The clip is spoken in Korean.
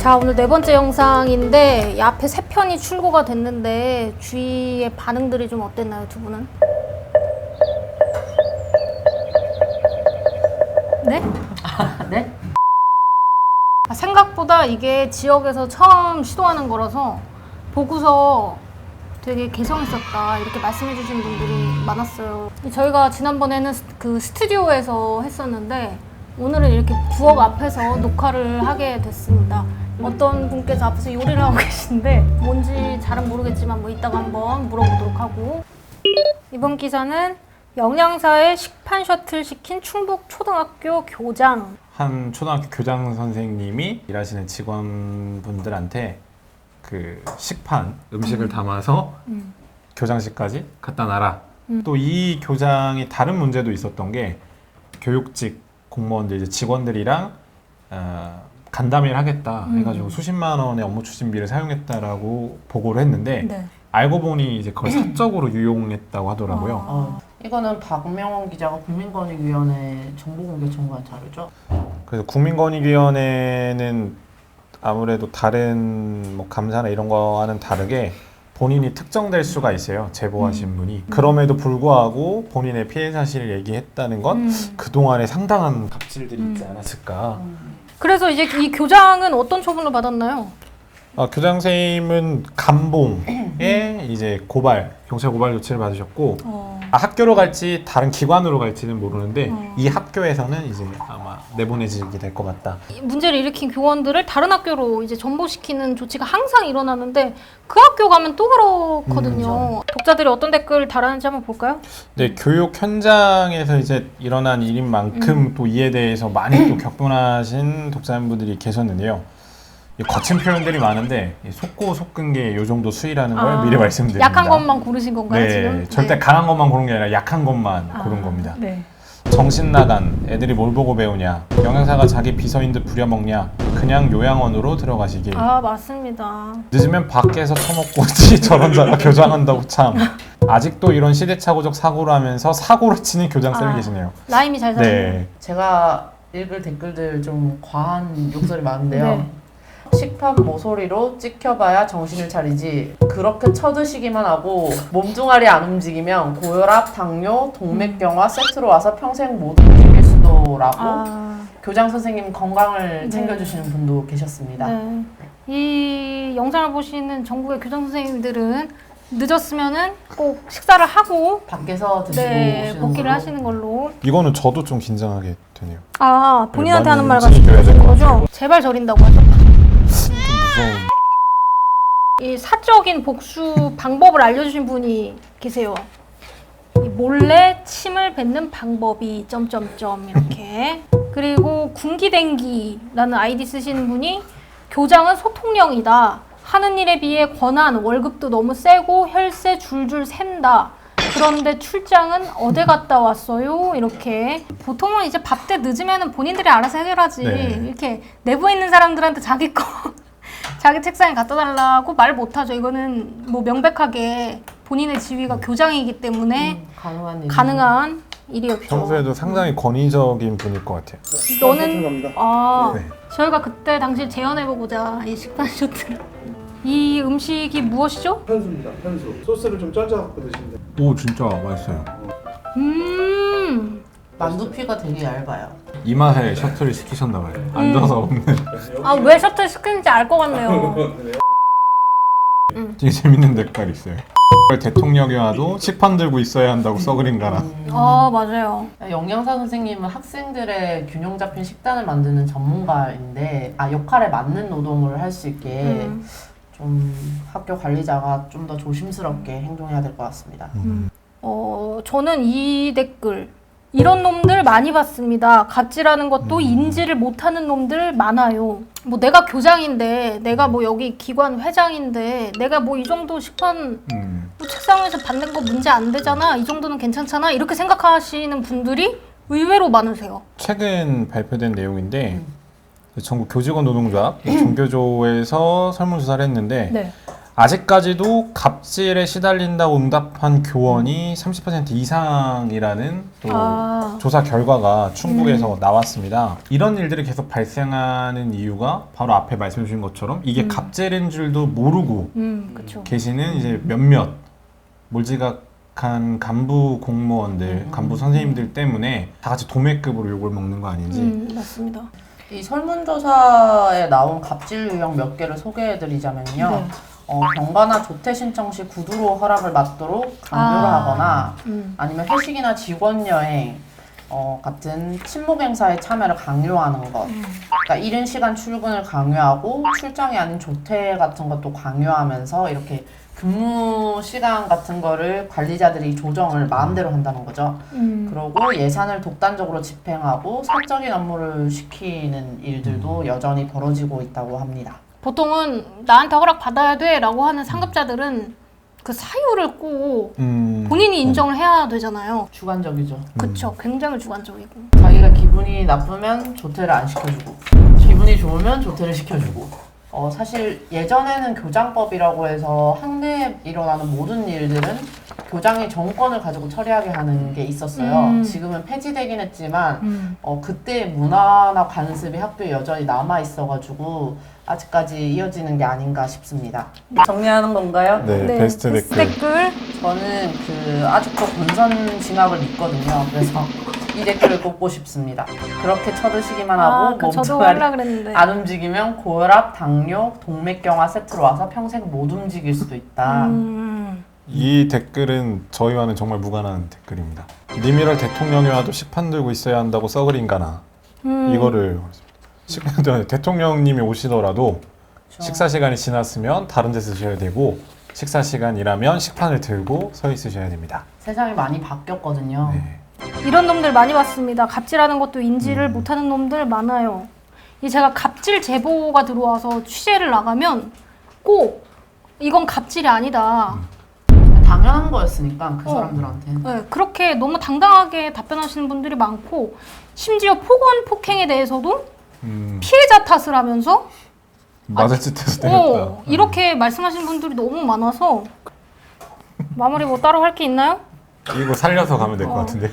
자, 오늘 네 번째 영상인데 이 앞에 세 편이 출고가 됐는데 주위의 반응들이 좀 어땠나요, 두 분은? 네? 네? 생각보다 이게 지역에서 처음 시도하는 거라서 보고서 되게 개성 있었다 이렇게 말씀해 주신 분들이 많았어요. 저희가 지난번에는 그 스튜디오에서 했었는데 오늘은 이렇게 부엌 앞에서 녹화를 하게 됐습니다. 어떤 분께서 앞에서 요리를 하고 계신데 뭔지 잘은 모르겠지만 뭐 이따가 한번 물어보도록 하고, 이번 기사는 영양사의 식판 셔틀 시킨 충북 초등학교 교장. 한 초등학교 교장 선생님이 일하시는 직원분들한테 그 식판 음식을 담아서 교장실까지 갖다 놔라. 또 이 교장이 다른 문제도 있었던 게 교육직 공무원들 이제 직원들이랑 간담회를 하겠다 해가지고 수십만 원의 업무 추진비를 사용했다라고 보고를 했는데 네. 알고 보니 이제 그걸 사적으로 유용했다고 하더라고요. 이거는 박명원 기자가 국민권익위원회 정보공개 청구한 자료죠? 그래서 국민권익위원회는 아무래도 다른 뭐 감사나 이런 거와는 다르게 본인이 특정될 수가 있어요. 제보하신 분이. 그럼에도 불구하고 본인의 피해 사실을 얘기했다는 건 그동안에 상당한 갑질들이 있지 않았을까. 그래서 이제 이 교장은 어떤 처분을 받았나요? 교장 선생님은 감봉에 이제 경찰 고발 조치를 받으셨고 학교로 갈지 다른 기관으로 갈지는 모르는데 이 학교에서는 이제 아마 내보내지게 될 것 같다. 문제를 일으킨 교원들을 다른 학교로 이제 전보시키는 조치가 항상 일어나는데 그 학교 가면 또 그렇거든요. 독자들이 어떤 댓글 달았는지 한번 볼까요? 네, 교육 현장에서 이제 일어난 일인 만큼 또 이에 대해서 많이 또 격분하신 독자분들이 계셨는데요. 거친 표현들이 많은데 속고 속근 게 요 정도 수위라는 걸 미리 말씀드립니다. 약한 것만 고르신 건가요, 네, 지금? 절대 네. 강한 것만 고른 게 아니라 약한 것만 고른 겁니다. 네. 정신 나간 애들이 뭘 보고 배우냐, 영양사가 자기 비서인 듯 부려먹냐, 그냥 요양원으로 들어가시길. 맞습니다. 늦으면 밖에서 처먹고 저런 자가 교장한다고 참. 아직도 이런 시대착오적 사고를 하면서 사고를 치는 교장쌤이 계시네요. 라임이 잘 살아요. 네. 제가 읽을 댓글들 좀 과한 욕설이 많은데요. 네. 식판 모서리로 찍혀봐야 정신을 차리지 그렇게 쳐드시기만 하고 몸뚱아리 안 움직이면 고혈압, 당뇨, 동맥경화 세트로 와서 평생 못 움직일 수도라고 교장 선생님 건강을 챙겨주시는 분도 계셨습니다. 네. 이 영상을 보시는 전국의 교장 선생님들은 늦었으면은 꼭 식사를 하고 밖에서 드시고 오시는 복귀를 걸로. 하시는 걸로. 이거는 저도 좀 긴장하게 되네요. 본인한테 하는 말 많이 같은 지켜야 될것 거죠? 제발 저린다고 하죠. 좀 무서운. 이 사적인 복수 방법을 알려주신 분이 계세요. 이 몰래 침을 뱉는 방법이 점점점 이렇게. 그리고 군기댕기라는 아이디 쓰시는 분이 교장은 소통령이다. 하는 일에 비해 권한, 월급도 너무 세고 혈세 줄줄 샌다. 그런데 출장은 어디 갔다 왔어요? 이렇게. 보통은 이제 밥 때 늦으면 본인들이 알아서 해결하지. 네. 이렇게 내부에 있는 사람들한테 자기 거 자기 책상에 갖다 달라고 말 못하죠. 이거는 뭐 명백하게 본인의 지위가 교장이기 때문에 가능한 일이었죠. 평소에도 상당히 권위적인 분일 것 같아요. 너는 네. 저희가 그때 당시 재현해보고자 이 식판 쇼트를. 이 음식이 무엇이죠? 편수입니다. 편수. 소스를 좀 쪄져갖고 드시면 돼요. 오, 진짜 맛있어요. 만두피가 되게 얇아요. 이 맛에 셔틀을 시키셨나 봐요. 앉아서 먹는. 왜 셔틀 시키는지 알 것 같네요. 되게 재밌는 댓글이 있어요. 대통령이 와도 식판 들고 있어야 한다고 써그린가라. 맞아요. 영양사 선생님은 학생들의 균형 잡힌 식단을 만드는 전문가인데 역할에 맞는 노동을 할 수 있게 좀 학교 관리자가 좀 더 조심스럽게 행동해야 될 것 같습니다. 저는 이 댓글 이런 놈들 많이 봤습니다. 갑질하는 것도 인지를 못하는 놈들 많아요. 뭐 내가 교장인데 내가 뭐 여기 기관 회장인데 내가 뭐 이 정도 식판 뭐 책상에서 받는 거 문제 안 되잖아. 이 정도는 괜찮잖아. 이렇게 생각하시는 분들이 의외로 많으세요. 최근 발표된 내용인데 전국 교직원 노동조합 종교조에서 설문조사를 했는데 네. 아직까지도 갑질에 시달린다고 응답한 교원이 30% 이상이라는 또 조사 결과가 충북에서 나왔습니다. 이런 일들이 계속 발생하는 이유가 바로 앞에 말씀해 주신 것처럼 이게 갑질인 줄도 모르고 그쵸. 계시는 이제 몇몇 몰지각한 간부 공무원들, 간부 선생님들 때문에 다 같이 도매급으로 욕을 먹는 거 아닌지. 맞습니다. 이 설문조사에 나온 갑질 유형 몇 개를 소개해드리자면요. 네. 병가나 조퇴 신청 시 구두로 허락을 받도록 강요를 하거나 아니면 회식이나 직원 여행 같은 친목 행사에 참여를 강요하는 것. 그러니까 이른 시간 출근을 강요하고 출장이 아닌 조퇴 같은 것도 강요하면서 이렇게 근무 시간 같은 거를 관리자들이 조정을 마음대로 한다는 거죠. 그리고 예산을 독단적으로 집행하고 사적인 업무를 시키는 일들도 여전히 벌어지고 있다고 합니다. 보통은 나한테 허락 받아야 돼라고 하는 상급자들은 그 사유를 꼭 본인이 인정을 해야 되잖아요. 주관적이죠. 그쵸. 굉장히 주관적이고. 자기가 기분이 나쁘면 조퇴를 안 시켜주고 기분이 좋으면 조퇴를 시켜주고 사실 예전에는 교장법이라고 해서 학내에 일어나는 모든 일들은 교장이 정권을 가지고 처리하게 하는 게 있었어요. 지금은 폐지되긴 했지만 그때 문화나 관습이 학교에 여전히 남아 있어가지고 아직까지 이어지는 게 아닌가 싶습니다. 정리하는 건가요? 네, 베스트 댓글. 댓글. 저는 아직도 본선 진학을 믿거든요. 그래서 이 댓글을 꼽고 싶습니다. 그렇게 쳐드시기만 하고 저도 몸뚱아리 하려고 그랬는데. 안 움직이면 고혈압, 당뇨, 동맥경화 세트로 와서 평생 못 움직일 수도 있다. 이 댓글은 저희와는 정말 무관한 댓글입니다. 님이럴 대통령이 와도 식판 들고 있어야 한다고 썩을 인간아. 이거를 대통령님이 오시더라도 그렇죠. 식사 시간이 지났으면 다른 데 쓰셔야 되고 식사 시간이라면 식판을 들고 서 있으셔야 됩니다. 세상이 많이 바뀌었거든요. 네. 이런 놈들 많이 봤습니다. 갑질하는 것도 인지를 못하는 놈들 많아요. 이 제가 갑질 제보가 들어와서 취재를 나가면 꼭 이건 갑질이 아니다. 당연한 거였으니까 그 사람들한테는. 네, 그렇게 너무 당당하게 답변하시는 분들이 많고 심지어 폭언, 폭행에 대해서도 피해자 탓을 하면서 맞을 짓해서 때렸다. 이렇게 말씀하시는 분들이 너무 많아서 마무리 뭐 따로 할 게 있나요? 이거 살려서 가면 될 것 같은데요.